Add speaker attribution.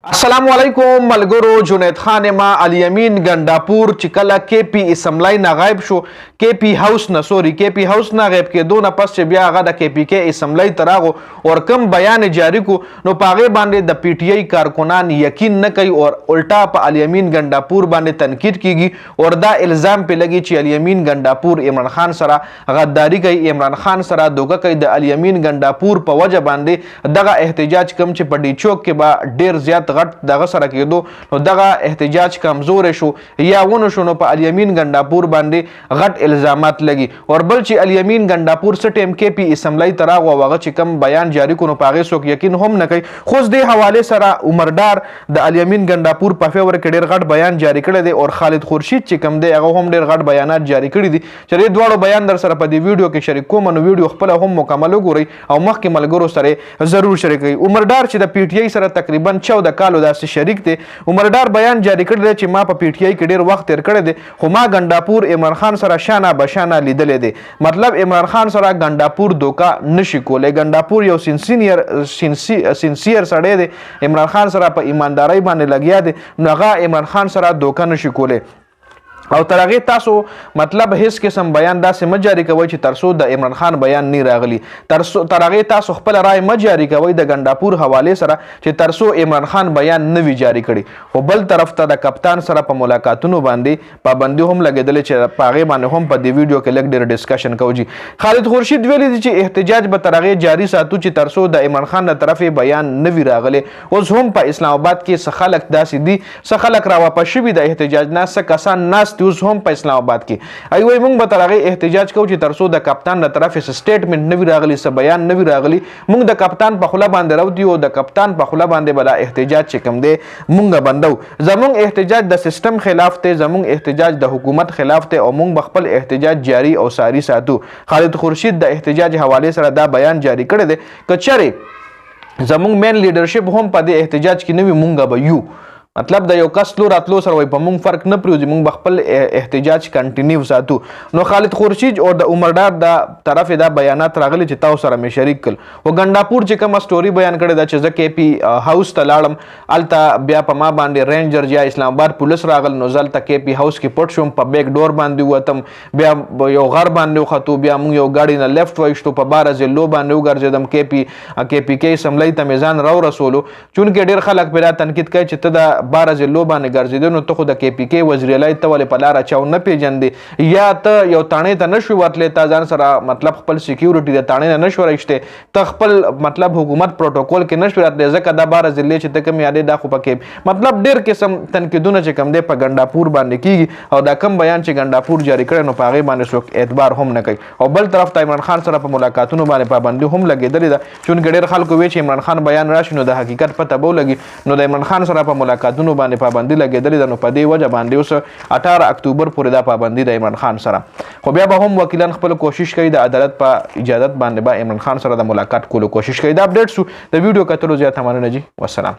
Speaker 1: अस्सलामुअलैकुम मलगुरो जुनैद खान मा अलियमीन गंडापुर चिकला केपी इसमलाई ना गायब शो केपी हाउस न सॉरी केपी हाउस ना गायब के दो न पस चे बिया गदा केपी के इसमलाई तरागो और कम बयान जारी को नो पागे बांधे द पीटीआई कारकुनान यकीन न कई और उल्टा प अलियमीन गंडापुर बांधे तनकीद कीगी और दा इल्जाम पे लगी ची अलियमीन गंडापुर इमरान खान सरा गद्दारी कई इमरान खान सरा दोगा कई द अलियमीन गंडापुर प वजह बांधे दगा एहतजाज कम चे पड़ी चौक के बा ढेर ज्यादा غټ دغه سره کېدو نو دغه احتجاج کمزور شو یا ونه شو نو په الیمین گنڈاپور باندې غټ الزامات لګي اور بل چې الیمین گنڈاپور سټ ام کې پی اسمبلی تراغ او هغه چې کم بیان جاری کو نو پاغه سوک یقین هم نه کوي خو دې حواله سره عمردار د الیمین گنڈاپور په فیور کې ډیر غټ بیان جاری کړی دی اور خالد خورشید چې کم دی هغه هم ډیر غټ بیانات جاری کړی دي چې دواړو بیان در سره په دې ویډیو کې شریک کوم نو ویډیو خپل هم مکمل وګورئ او مخکې ملګرو سره ضرور شریک کړئ عمردار چې د پی ټی آی سره تقریبا 14 کالو داسې شریک دی عمردار بیان جاری کړی دی چې ما په پی ټی آی کې ډیر وخت تیر کړی دی خو ما گنڈاپور عمران خان سره شانه بشانه لیدلې دی مطلب عمران خان سره گنڈاپور دوکا نشي کولی گنڈاپور یو سینسیر سړی دی عمران خان سره په ایماندارۍ باندې لګیا دی نو هغه عمران خان سره دوکا نشي کولی او ترغه تاسو مطلب هیڅ قسم بیان داسې مجاري کوي چې ترسو د عمران خان بیان نه راغلی ترغه تاسو خپل رائے مجاري کوي د گنڈاپور حواله سره چې ترسو عمران خان بیان نه وی جاری کړي خو بل طرف ته د کپتان سره په ملاقاتونو باندې پابندي هم لګیدل چې پاغه باندې هم په دې ویډیو کې لګ ډیر ډیسکشن کوي خالد خورشید ویلي چې احتجاج به ترغه جاری ساتو چې ترسو د عمران خان له طرفه بیان نه وی راغلی اوس هم په اسلام آباد کې سخلک داسې دي سخلک را واپس شوی د احتجاج نه کسان ناس اوس هم په اسلام آباد کې ایوي موږ به ترغه احتجاج کوو چې ترسو د کپتان له طرفه سټیټمنټ نوی راغلی س بیان نوی راغلی موږ د کپتان په خله باندې راو دی او د کپتان په خله باندې بلا احتجاج چې کوم دی موږ بندو زموږ احتجاج د سیستم خلاف ته زموږ احتجاج د حکومت خلاف ته او موږ خپل احتجاج جاری او ساری ساتو خالد خورشید د احتجاج حواله سره دا بیان جاری کړی دی کچره زموږ مین لیډرشپ هم په دې احتجاج کې نوی مونږ به یو مطلب د یو کس لو راتلو سره وای په مونږ فرق نه پریوځي مونږ خپل احتجاج کنټینیو ساتو نو خالد خورشید او د عمردار د طرف دا بیانات راغلي چې تاسو سره مې شریک کړ او گنڈاپور چې کوم سټوري بیان کړی دا چې زکه پی هاوس ته لاړم التا بیا په ما باندې رینجر یا اسلام آباد پولیس راغل نو زلته کې پی هاوس کې پټ شوم په بیک ډور باندې وتم بیا یو غر باندې خطو بیا مونږ یو گاډي نه لیفت وایشتو په بار از لو باندې وګرځیدم کې پی کې سملای ته میزان راو رسولو چونکه ډیر خلک پیرا تنقید کوي چې ته د بار از لو باندې ګرځیدل نو ته خو د کې پی کې وزیر اعلی ته ولې په لار چاو نه پیژندې یا ته یو تانې ته نشو ورتلې تا ځان سره مطلب خپل سکیورټي د تانې نه نشو راښته ته خپل مطلب حکومت پروتوکول کې نشو راتلې ځکه د بار از لې چې ته کوم یادې دا خو پکې مطلب ډیر قسم تنقیدونه چې کم دی په گنڈاپور باندې کیږي او دا کم بیان چې گنڈاپور جاری کړي نو پاغه باندې څوک اعتبار هم نه کوي او بل طرف ته عمران خان سره په ملاقاتونو باندې پابندي هم لګیدلې ده چون ډیر خلکو وی چې عمران خان بیان راشي نو د حقیقت پته بو لګي نو د عمران خان سره په ملاقاتونو باندې پابندي لګیدلې ده نو په دې وجه باندې اوس 18 اکتوبر پورې دا پابندي د عمران خان سره خو بیا به هم وکیلان خپل کوشش کوي د عدالت په اجازه باندې به عمران خان سره د ملاقات کولو کوشش کوي دا اپډیټ سو د ویډیو کتلو زیات مننه جی والسلام